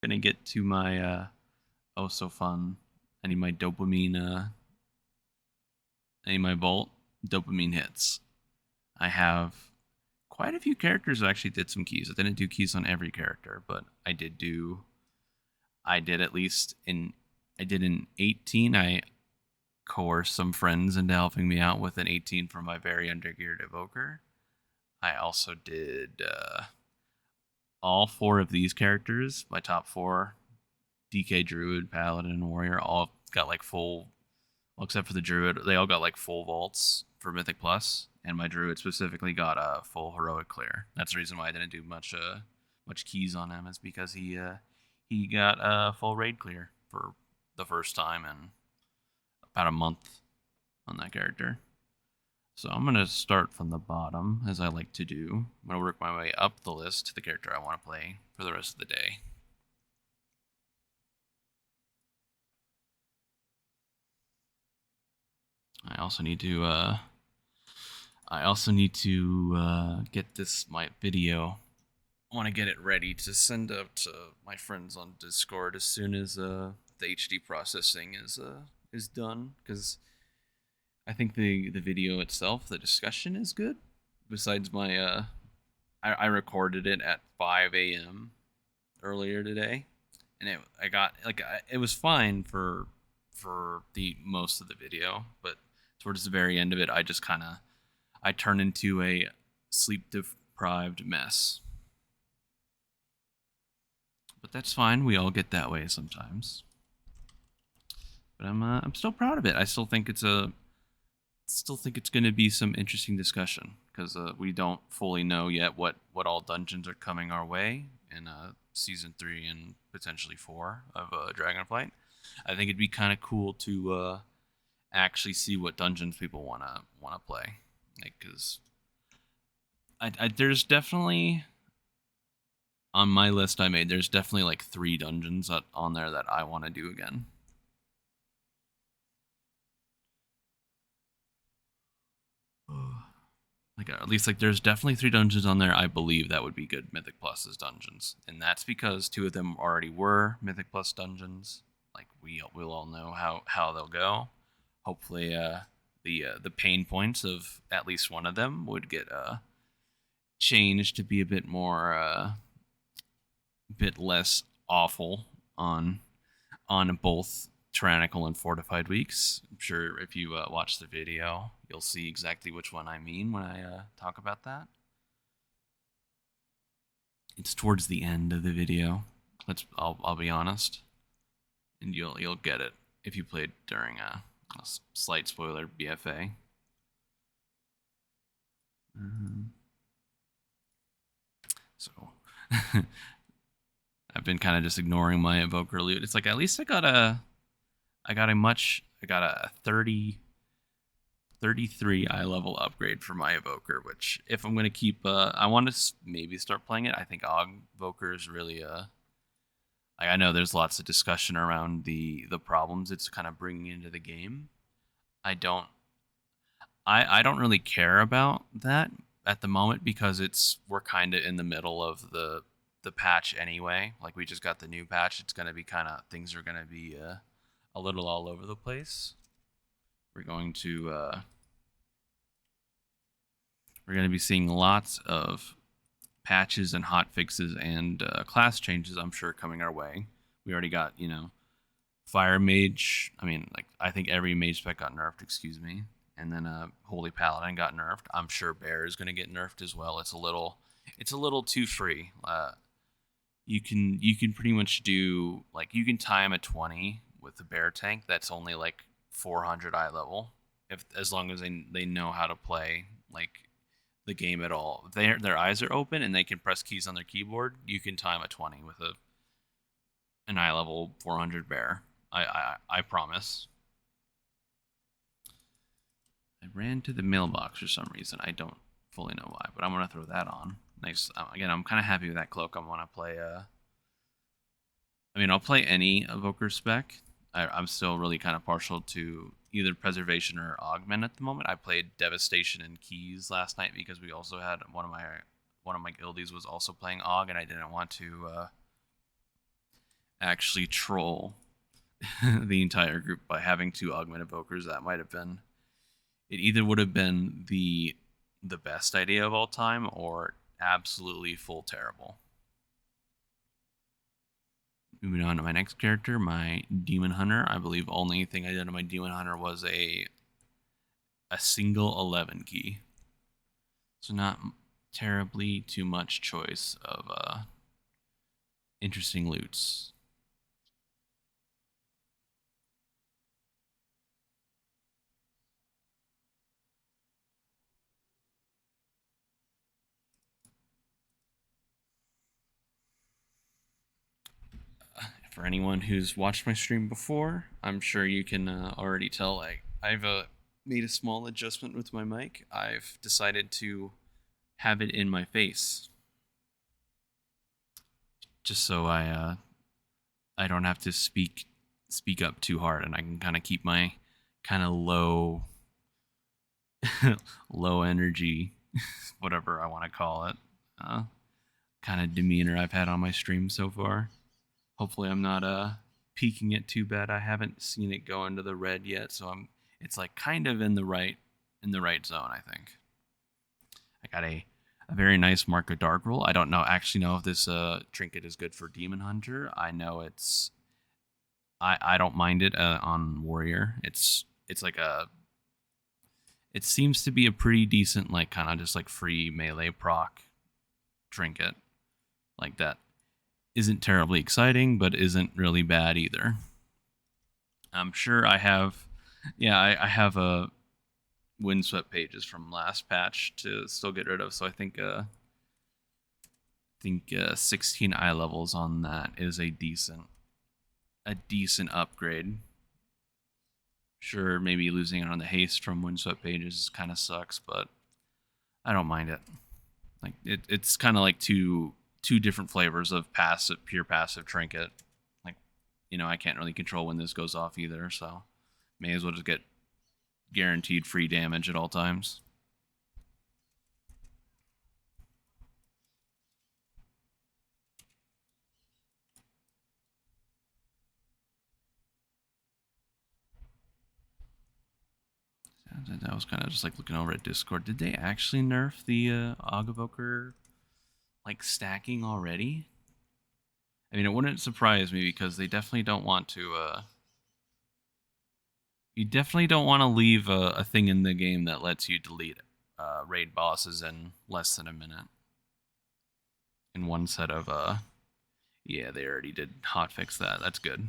Gonna get to my oh so fun. I need my dopamine. I need my vault dopamine hits. I have quite a few characters that actually did some keys. I didn't do keys on every character, but I did do. I did at least in. I did in 18. I coerced some friends into helping me out with an 18 for my very undergeared evoker. I also did all four of these characters. My top four: DK, Druid, Paladin, Warrior, all got like full. Well, except for the Druid, they all got like full vaults for Mythic Plus, and my Druid specifically got a full heroic clear. That's the reason why I didn't do much keys on him, is because he got a full raid clear for the first time in about a month on that character. So I'm gonna start from the bottom, as I like to do. I'm gonna work my way up the list to the character I want to play for the rest of the day. I also need to get this my video. I want to get it ready to send out to my friends on Discord as soon as the HD processing is done, because I think the video itself, the discussion is good. Besides my I recorded it at 5 a.m. earlier today, and it was fine for the most of the video, but towards the very end of it, I turn into a sleep deprived mess. But that's fine. We all get that way sometimes. But I'm still proud of it. I still think it's going to be some interesting discussion, because we don't fully know yet what all dungeons are coming our way in season 3 and potentially 4 of Dragonflight. I think it'd be kind of cool to actually see what dungeons people wanna play, like, because there's definitely, on my list I made, there's definitely like 3 dungeons on there that I want to do again. Like, at least, like, there's definitely 3 dungeons on there I believe that would be good Mythic Plus's dungeons, and that's because 2 of them already were Mythic Plus dungeons. Like, we'll all know how they'll go. Hopefully, the pain points of at least one of them would get changed to be a bit more, bit less awful on both tyrannical and fortified weeks. I'm sure if you watch the video, you'll see exactly which one I mean when I talk about that. It's towards the end of the video. I'll be honest, and you'll get it if you played during a slight spoiler BFA. So I've been kind of just ignoring my evoker loot. It's like, at least I got a 33 eye level upgrade for my evoker, which, if I'm going to keep I want to maybe start playing it. I think Og evoker is really I know there's lots of discussion around the problems it's kind of bringing into the game. I don't really care about that at the moment, because we're kind of in the middle of the patch anyway. Like, we just got the new patch. It's going to be things are going to be a little all over the place. We're going to be seeing lots of patches and hot fixes and class changes, I'm sure, coming our way. We already got, Fire Mage. I mean, like, I think every mage spec got nerfed, excuse me. And then Holy Paladin got nerfed. I'm sure Bear is going to get nerfed as well. It's a little too free. You can pretty much do, like, you can time a 20 with the Bear tank that's only like 400 eye level, as long as they know how to play, like, the game at all. If their eyes are open and they can press keys on their keyboard, you can time a 20 with an eye level 400 Bear. I promise. I ran to the mailbox for some reason. I don't fully know why, but I'm gonna throw that on. Nice. Again, I'm kind of happy with that cloak. I want to play. I'll play any evoker spec. I'm still really kind of partial to either preservation or augment at the moment. I played devastation and keys last night because we also had one of my guildies was also playing aug, and I didn't want to actually troll the entire group by having two augment evokers. That might have been it. Either would have been the best idea of all time or absolutely full terrible. Moving on to my next character, my Demon Hunter. I believe only thing I did on my Demon Hunter was a single 11 key. So not terribly too much choice of interesting loots. For anyone who's watched my stream before, I'm sure you can already tell I've made a small adjustment with my mic. I've decided to have it in my face, just so I don't have to speak up too hard, and I can kind of keep my kind of low energy, whatever I want to call it, kind of demeanor I've had on my stream so far. Hopefully, I'm not peaking it too bad. I haven't seen it go into the red yet, so it's like kind of in the right zone, I think. I got a very nice Mark of Dark roll. I don't actually know if this trinket is good for Demon Hunter. I know it's I don't mind it on Warrior. It's like it seems to be a pretty decent, like, kind of just like free melee proc trinket. Like, that isn't terribly exciting, but isn't really bad either. I'm sure I have, yeah, I have a windswept pages from last patch to still get rid of. So I think 16 eye levels on that is a decent upgrade. Sure, maybe losing it on the haste from windswept pages kind of sucks, but I don't mind it. Like, it's kind of like two different flavors of pure passive trinket. Like, I can't really control when this goes off either, so may as well just get guaranteed free damage at all times. I was kind of just like looking over at Discord. Did they actually nerf the Augavoker like stacking already? I mean, it wouldn't surprise me because they definitely don't want to. You definitely don't want to leave a thing in the game that lets you delete raid bosses in less than a minute. In one set of yeah, they already did hotfix that. That's good.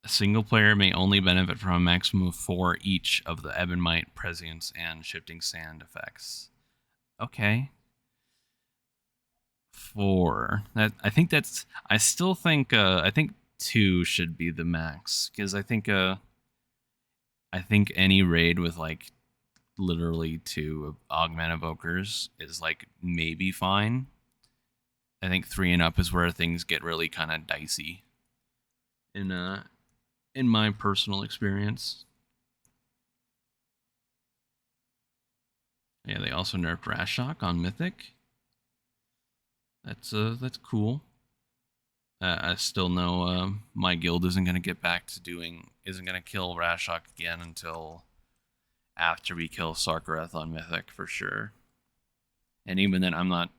A single player may only benefit from a maximum of 4 each of the Ebonmite, Prescience, and Shifting Sand effects. Okay. 4. That I think that's. I still think. I think 2 should be the max because I think. I think any raid with like literally 2 augment evokers is like maybe fine. I think 3 and up is where things get really kind of dicey. In my personal experience. Yeah, they also nerfed Rashock on Mythic. That's cool. I still know my guild isn't going to get back to isn't going to kill Rashock again until after we kill Sarkareth on Mythic for sure. And even then, I'm not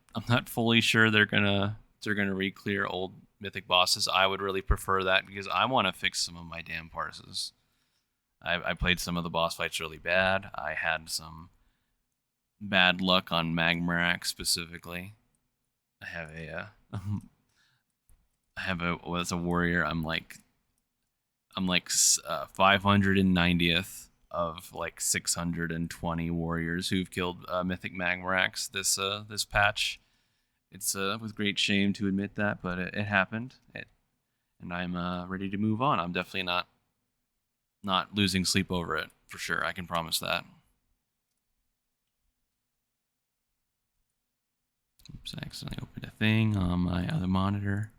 fully sure they're gonna re-clear old Mythic bosses. I would really prefer that because I want to fix some of my damn parses. I played some of the boss fights really bad. I had some bad luck on Magmarak specifically. I have as a warrior. I'm like 590th of like 620 warriors who've killed Mythic Magmaraks this patch. It's with great shame to admit that, but it happened. And I'm ready to move on. I'm definitely not losing sleep over it for sure. I can promise that. Oops, I accidentally opened a thing on my other monitor.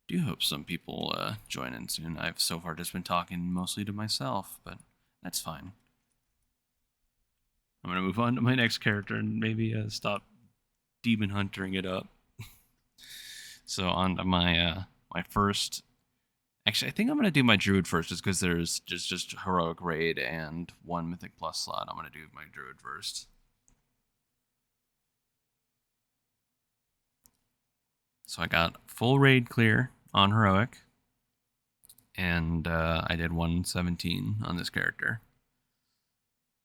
Do hope some people join in soon. I've so far just been talking mostly to myself, but that's fine. I'm gonna move on to my next character and maybe stop demon hunting it up. So on to my first. Actually, I think I'm gonna do my druid first, just because there's just heroic raid and one mythic plus slot. I'm gonna do my druid first. So I got full raid clear on heroic, and I did 117 on this character.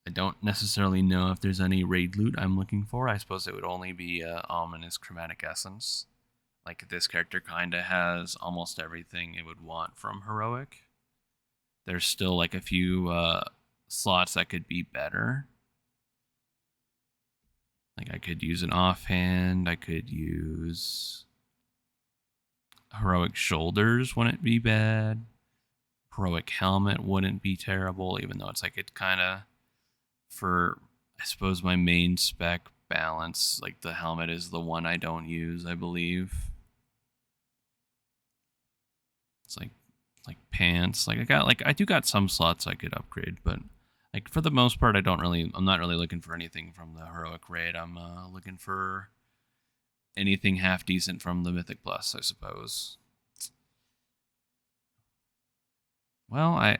I don't necessarily know if there's any raid loot I'm looking for. I suppose it would only be ominous chromatic essence. Like, this character kind of has almost everything it would want from heroic. There's still like a few slots that could be better. Like, I could use an offhand. I could use heroic shoulders. Wouldn't be bad. Heroic helmet wouldn't be terrible, even though it's like it kind of, for I suppose my main spec balance, like the helmet is the one I don't use, I believe. It's like pants. Like, I do got some slots I could upgrade, but like for the most part I'm not really looking for anything from the heroic raid. I'm looking for anything half decent from the mythic plus, I suppose. Well, I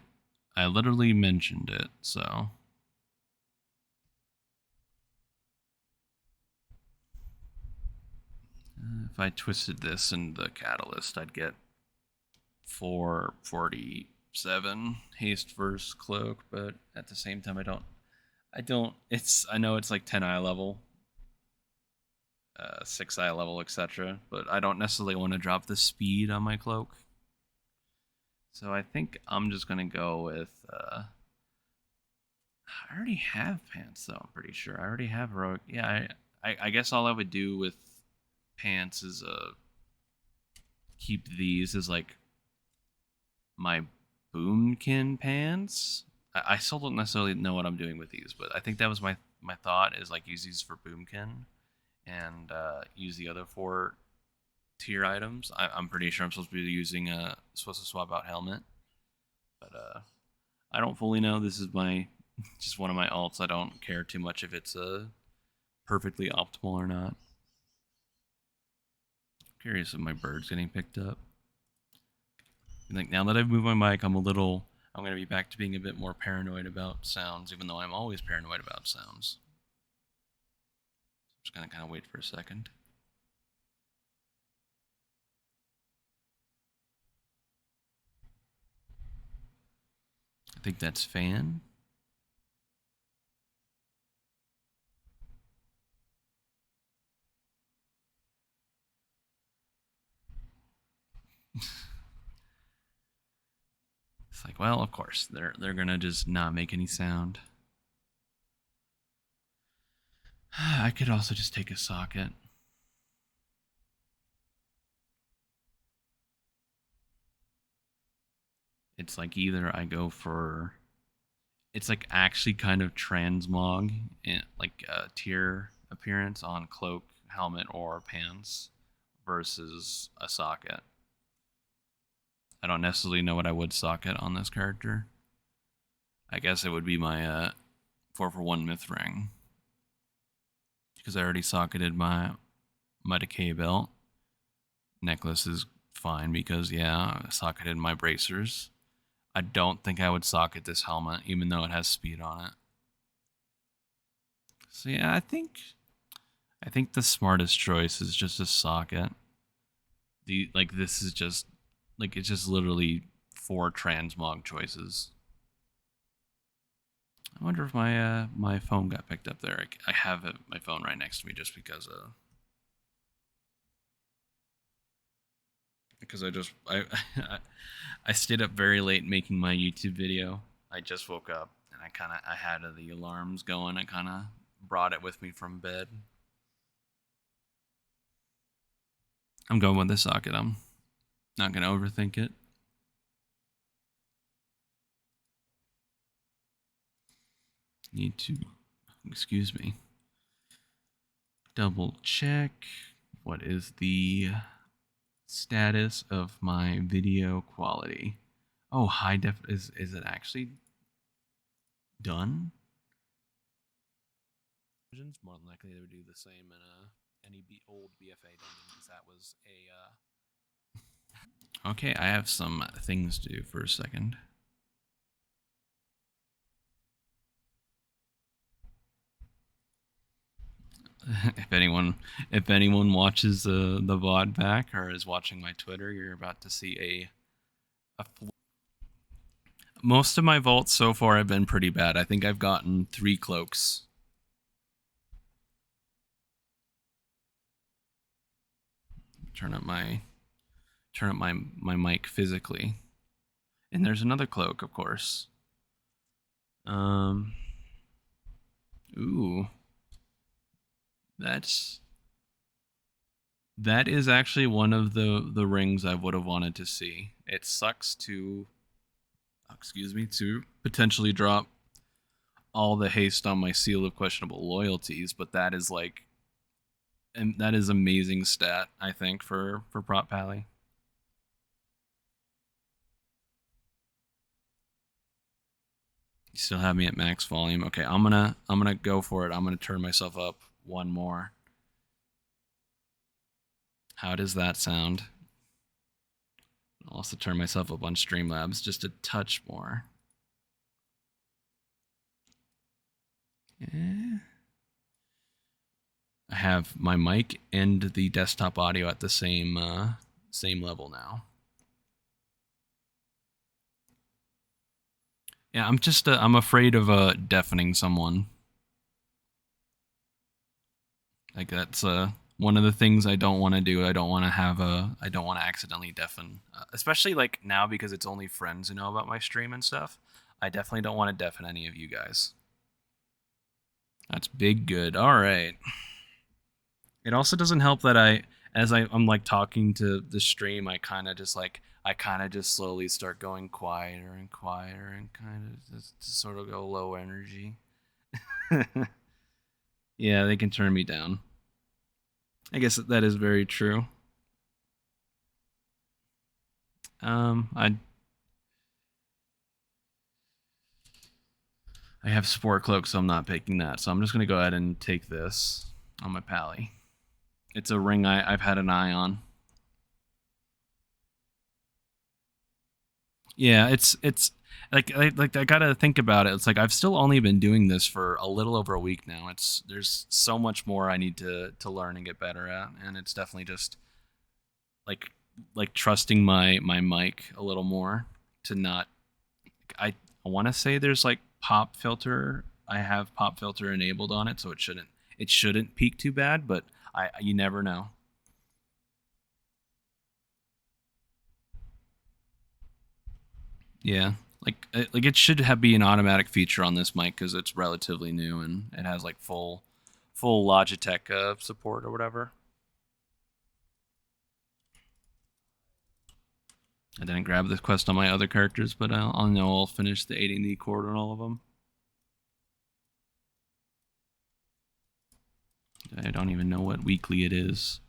literally mentioned it, so if I twisted this in the catalyst, I'd get 447 haste versus cloak, but at the same time, I know it's like 10 eye level, 6 eye level, etc., but I don't necessarily want to drop the speed on my cloak. So I think I'm just gonna go with I already have pants, though. I'm pretty sure I already have heroic. Yeah, I guess all I would do with pants is keep these as like my boomkin pants. I still don't necessarily know what I'm doing with these, but I think that was my thought, is like use these for boomkin and use the other 4 tier items. I'm pretty sure I'm supposed to be using supposed to swap out helmet, but I don't fully know. This is my just one of my alts. I don't care too much if it's perfectly optimal or not. Curious if my bird's getting picked up. Like, now that I've moved my mic, I'm going to be back to being a bit more paranoid about sounds, even though I'm always paranoid about sounds. I'm just going to kind of wait for a second. I think that's fan. It's like, well, of course, they're going to just not make any sound. I could also just take a socket. It's like either I go for, it's like actually kind of transmog, like tier appearance on cloak, helmet, or pants versus a socket. I don't necessarily know what I would socket on this character. I guess it would be my 4-for-1 myth ring, because I already socketed my decay belt. Necklace is fine because, yeah, I socketed my bracers. I don't think I would socket this helmet, even though it has speed on it. So yeah, I think the smartest choice is just a socket. This is just it's just literally 4 transmog choices. I wonder if my phone got picked up there. I have my phone right next to me just because I stayed up very late making my YouTube video. I just woke up and I had the alarms going. I kind of brought it with me from bed. I'm going with the socket. I'm not going to overthink it. Need to, excuse me, double check what is the status of my video quality. Oh, high def, is it actually done? More than likely, they would do the same in any old BFA dungeon because that was a. Okay, I have some things to do for a second. if anyone watches the VOD back or is watching my Twitter, you're about to see a most of my vaults so far have been pretty bad. I think I've gotten 3 cloaks. Turn up my mic physically. And there's another cloak, of course. Ooh. That is actually one of the rings I would have wanted to see. It sucks to potentially drop all the haste on my seal of questionable loyalties, but that is like, and that is amazing stat, I think, for Prop Pally. You still have me at max volume. Okay, I'm gonna go for it. I'm gonna turn myself up one more. How does that sound? I'll also turn myself up on Streamlabs just a touch more. Yeah. I have my mic and the desktop audio at the same level now. Yeah, I'm afraid of deafening someone. Like that's one of the things I don't want to do. I don't want to accidentally deafen, especially like now because it's only friends who know about my stream and stuff. I definitely don't want to deafen any of you guys. That's big good. All right. It also doesn't help that I'm like talking to the stream, I kind of just slowly start going quieter and quieter and kind of just sort of go low energy. Yeah, they can turn me down. I guess that is very true. I have Sport Cloak, so I'm not picking that. So I'm just gonna go ahead and take this on my pally. It's a ring I've had an eye on. Yeah, it's like I gotta think about it. It's like I've still only been doing this for a little over a week now. There's so much more I need to learn and get better at, and it's definitely just like trusting my mic a little more to not. I want to say there's like pop filter. I have pop filter enabled on it, so it shouldn't peak too bad, but you never know. Yeah, like it should be an automatic feature on this mic because it's relatively new and it has like full Logitech support or whatever. I didn't grab this quest on my other characters, but I'll know I'll finish the 8 the chord on all of them. I don't even know what weekly it is.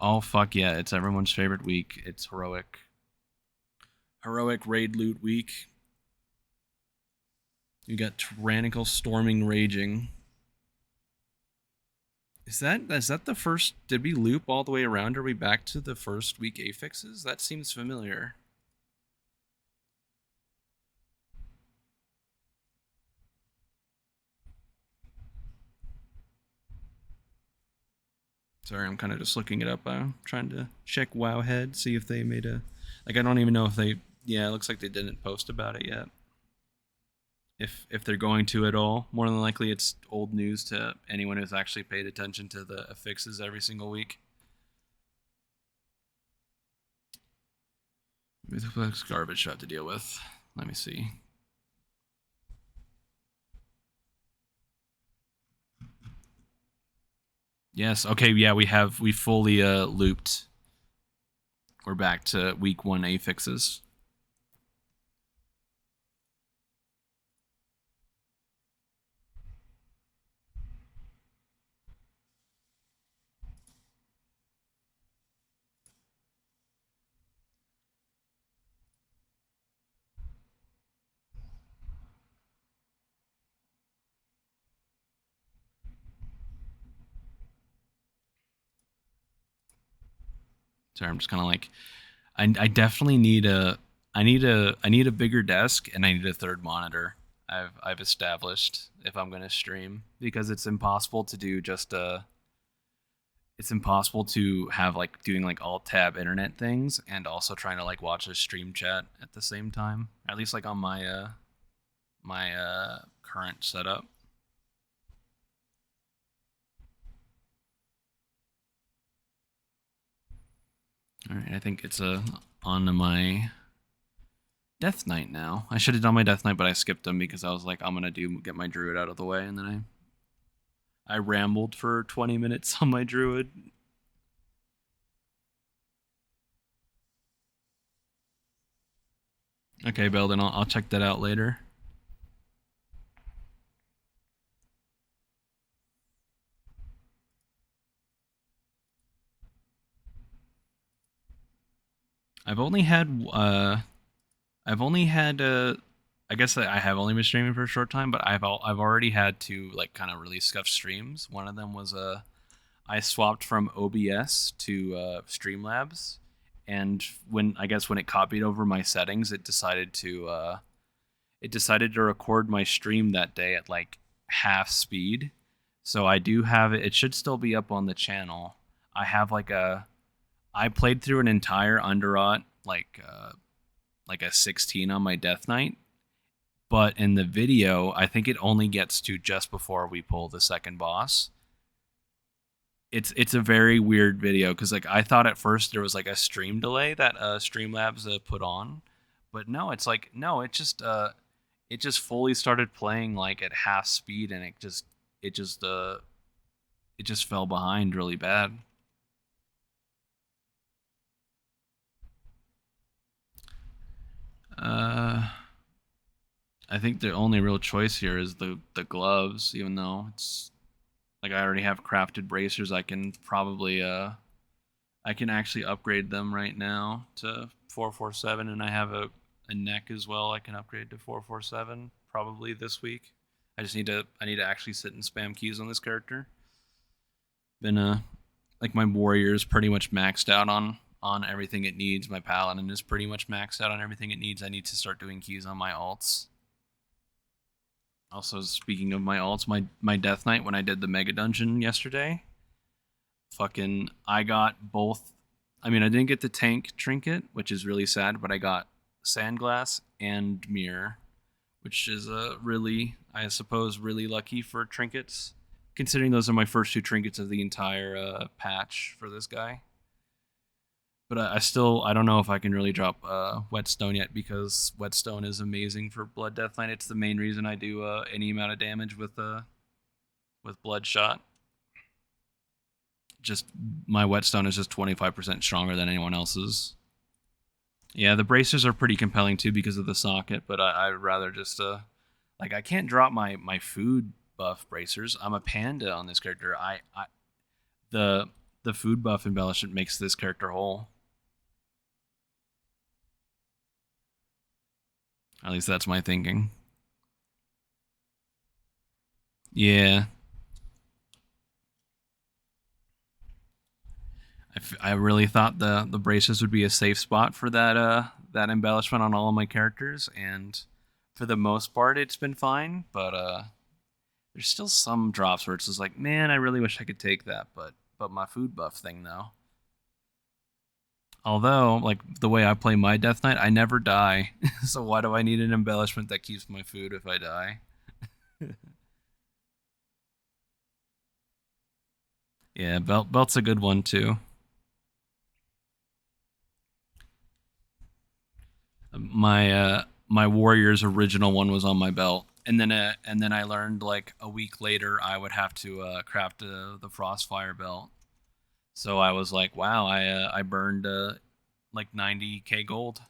Oh fuck yeah! It's everyone's favorite week. It's heroic raid loot week. You got tyrannical storming raging. Is that the first? Did we loop all the way around? Are we back to the first week affixes? That seems familiar. Sorry, I'm kind of just looking it up. I'm trying to check Wowhead, see if they made a. Like, I don't even know if they. Yeah, it looks like they didn't post about it yet. If they're going to at all, more than likely it's old news to anyone who's actually paid attention to the affixes every single week. Mythoplex garbage to have to deal with. Let me see. Yes. Okay. Yeah, we fully looped. We're back to week 1 affixes. Sorry, I'm just kind of like, I definitely need I need a bigger desk and I need a third monitor. I've established if I'm going to stream because it's impossible to have like doing like alt tab internet things and also trying to like watch a stream chat at the same time. At least like on my current setup. All right, I think it's on to my Death Knight now. I should have done my Death Knight, but I skipped them because I was like, I'm gonna get my Druid out of the way, and then I rambled for 20 minutes on my Druid. Okay, Belden, I'll check that out later. I've only had I've only had I guess I have only been streaming for a short time, but I've already had two like kind of really scuffed streams. One of them was I swapped from OBS to Streamlabs, and when it copied over my settings, it decided to record my stream that day at like half speed. So I do have it. It should still be up on the channel. I have like I played through an entire Underrot like a 16 on my Death Knight, but in the video, I think it only gets to just before we pull the second boss. It's a very weird video because like I thought at first there was like a stream delay that Streamlabs put on, but no, it's like no, it just fully started playing like at half speed and it just it just fell behind really bad. I think the only real choice here is the gloves, even though it's like I already have crafted bracers. I can actually upgrade them right now to 447, and I have a neck as well. I can upgrade to 447 probably this week. I need to actually sit and spam keys on this character. Been like my warrior is pretty much maxed out on everything it needs. My paladin is pretty much maxed out on everything it needs. I need to start doing keys on my alts. Also, speaking of my alts, my Death Knight when I did the mega dungeon yesterday, I got both. I mean, I didn't get the tank trinket, which is really sad, but I got sandglass and mirror, which is really, I suppose, really lucky for trinkets, considering those are my first two trinkets of the entire patch for this guy. But I don't know if I can really drop Whetstone yet because Whetstone is amazing for Blood Death Knight. It's the main reason I do any amount of damage with Bloodshot. Just my Whetstone is just 25% stronger than anyone else's. Yeah, the bracers are pretty compelling too because of the socket, but I'd rather just like I can't drop my food buff bracers. I'm a panda on this character. The the food buff embellishment makes this character whole. At least that's my thinking. Yeah. I really thought the braces would be a safe spot for that embellishment on all of my characters, and for the most part, it's been fine. But there's still some drops where it's just like, man, I really wish I could take that, but my food buff thing though. Although, like the way I play my Death Knight, I never die, so why do I need an embellishment that keeps my food if I die? Yeah, belt's a good one too. My warrior's original one was on my belt, and then I learned like a week later I would have to craft the Frostfire belt. So I was like, wow, I burned like 90k gold.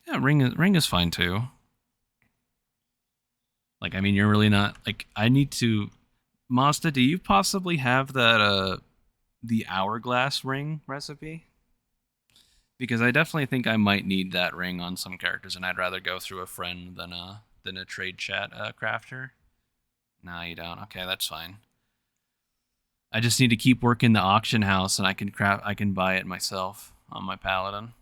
Yeah, ring is fine too. Like I mean, you're really not like I need to. Mazda, do you possibly have that the hourglass ring recipe? Because I definitely think I might need that ring on some characters, and I'd rather go through a friend than a trade chat crafter. Nah, you don't. Okay, that's fine. I just need to keep working the auction house, and I can buy it myself on my paladin.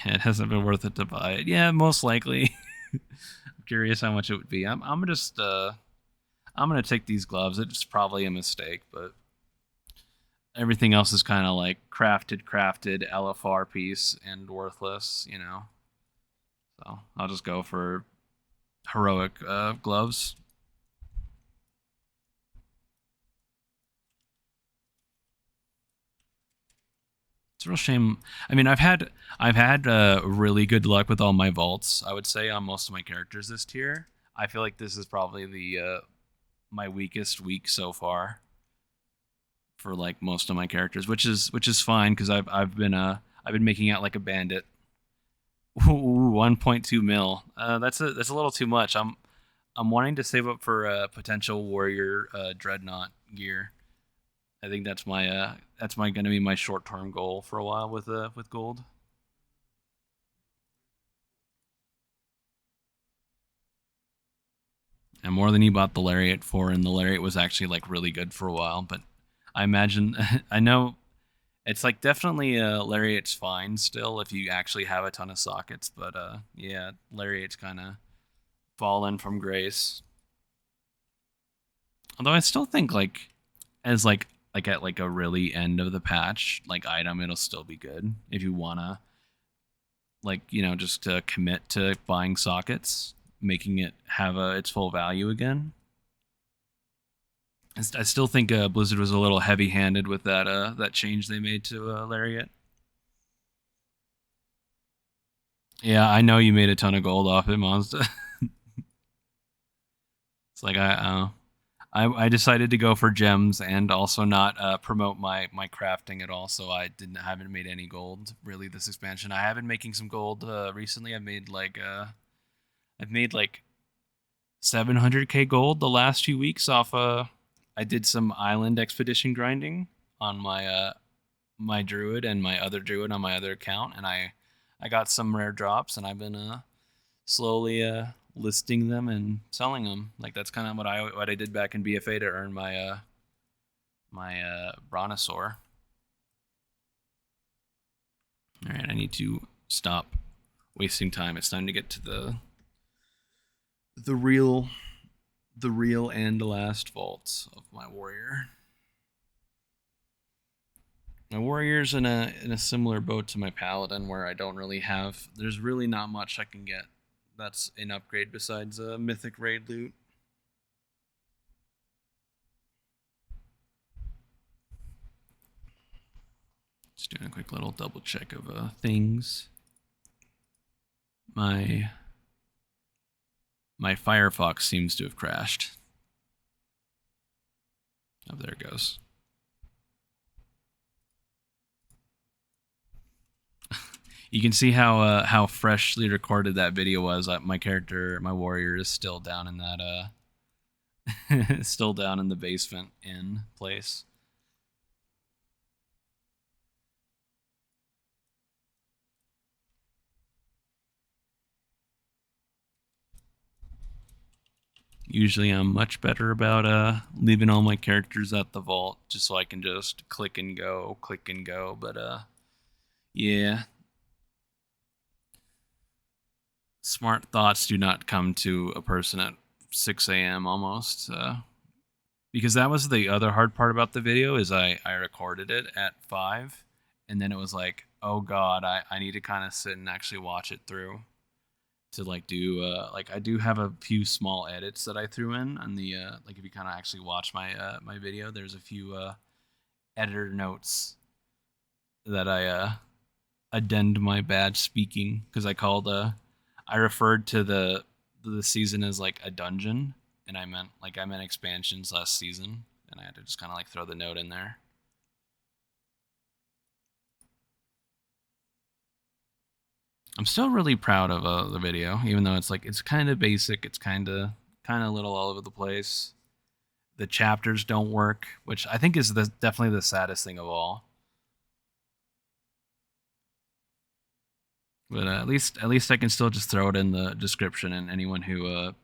It hasn't been worth it to buy it. Yeah, most likely. I'm curious how much it would be. I'm just I'm gonna take these gloves. It's probably a mistake, but everything else is kind of like crafted LFR piece and worthless, you know. So I'll just go for heroic gloves. It's a real shame. I mean, I've had really good luck with all my vaults. I would say on most of my characters this tier. I feel like this is probably the my weakest week so far for like most of my characters, which is fine because I've been making out like a bandit. Ooh, 1.2 mil. That's a little too much. I'm wanting to save up for potential warrior dreadnought gear. I think that's my gonna be my short term goal for a while with gold. And more than you bought the lariat for, and the lariat was actually like really good for a while. But I imagine I know it's like definitely lariat's fine still if you actually have a ton of sockets. But yeah, lariat's kind of fallen from grace. Although I still think like as like at like a really end of the patch like item, it'll still be good if you wanna like just to commit to buying sockets, making it have its full value again. I still think Blizzard was a little heavy-handed with that change they made to Lariat. Yeah, I know you made a ton of gold off it, Monster. It's like I decided to go for gems and also not promote my crafting at all, so I haven't made any gold really this expansion. I have been making some gold recently. I've made like 700k gold the last few weeks off. I did some island expedition grinding on my druid and my other druid on my other account, and I got some rare drops, and I've been slowly listing them and selling them. Like that's kind of what I did back in BFA to earn my brontosaur. All right, I need to stop wasting time. It's time to get to the real and last vaults of my warrior. My warrior's in a similar boat to my paladin, where I don't really have. There's really not much I can get that's an upgrade besides a mythic raid loot. Just doing a quick little double check of things. My Firefox seems to have crashed. Oh, there it goes. You can see how freshly recorded that video was. My character, my warrior, is still down in that still down in the basement in place. Usually I'm much better about leaving all my characters at the vault just so I can just click and go, but yeah. Smart thoughts do not come to a person at 6 a.m. almost. Because that was the other hard part about the video is I recorded it at 5 and then it was like, oh god, I need to kind of sit and actually watch it through to like do like I do have a few small edits that I threw in on the like if you kind of actually watch my video, there's a few editor notes that I addend my bad speaking because I referred to the season as like a dungeon, and I meant expansions last season, and I had to just kind of like throw the note in there. I'm still really proud of the video, even though it's kind of basic. It's kind of a little all over the place. The chapters don't work, which I think is definitely the saddest thing of all. But at least I can still just throw it in the description, and anyone who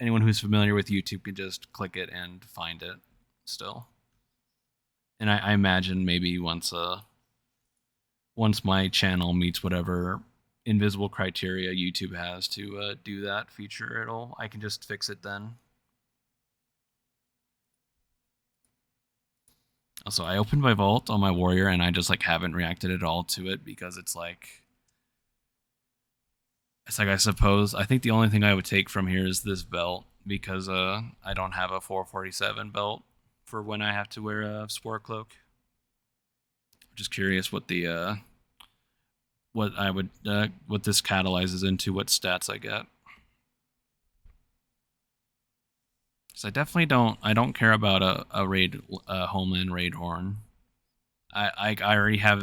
anyone who's familiar with YouTube can just click it and find it still. And I imagine maybe once my channel meets whatever invisible criteria YouTube has to do that feature, I can just fix it then. Also, I opened my vault on my warrior and I just like haven't reacted at all to it because it's like I suppose I think the only thing I would take from here is this belt because I don't have a 447 belt for when I have to wear a sport cloak. I'm just curious what the what I would what this catalyzes into, what stats I get. Because I definitely don't care about a homeland raid horn. I already have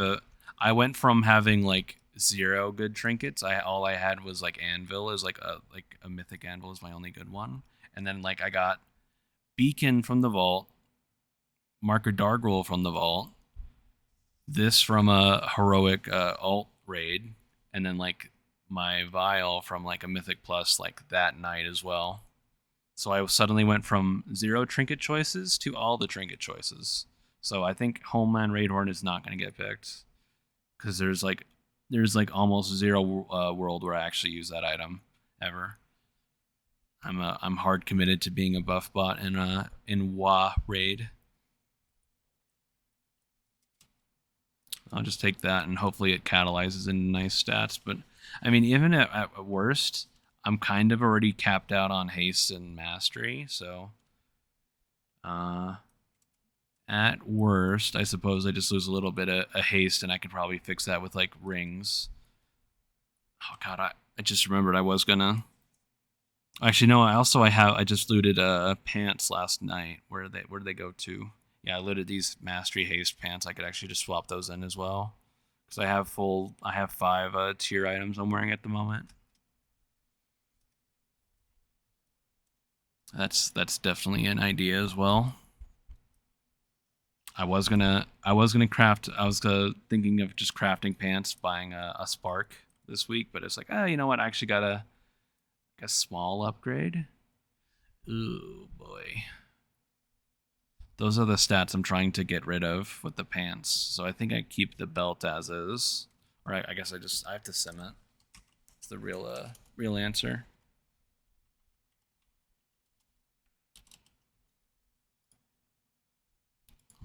I went from having like 0 good trinkets. All I had was like anvil is like a mythic anvil is my only good one, and then like I got beacon from the vault, marker dark roll from the vault, this from a heroic alt raid, and then like my vial from like a mythic plus like that night as well. So I suddenly went from 0 trinket choices to all the trinket choices. So I think Homeland Raidhorn is not going to get picked because there's like almost 0 world where I actually use that item ever. I'm hard committed to being a buff bot in WA raid. I'll just take that and hopefully it catalyzes into nice stats. But I mean, even at worst, I'm kind of already capped out on haste and mastery, so at worst, I suppose I just lose a little bit of haste, and I could probably fix that with like rings. Oh god, I just remembered I was gonna. Actually, no. I just looted pants last night. Where did they go to? Yeah, I looted these mastery haste pants. I could actually just swap those in as well because I have 5 tier items I'm wearing at the moment. That's definitely an idea as well. I was thinking of just crafting pants, buying a spark this week, but it's like, you know what? I actually got a small upgrade. Ooh boy, those are the stats I'm trying to get rid of with the pants. So I think I keep the belt as is, or I guess I have to sim it. It's the real answer.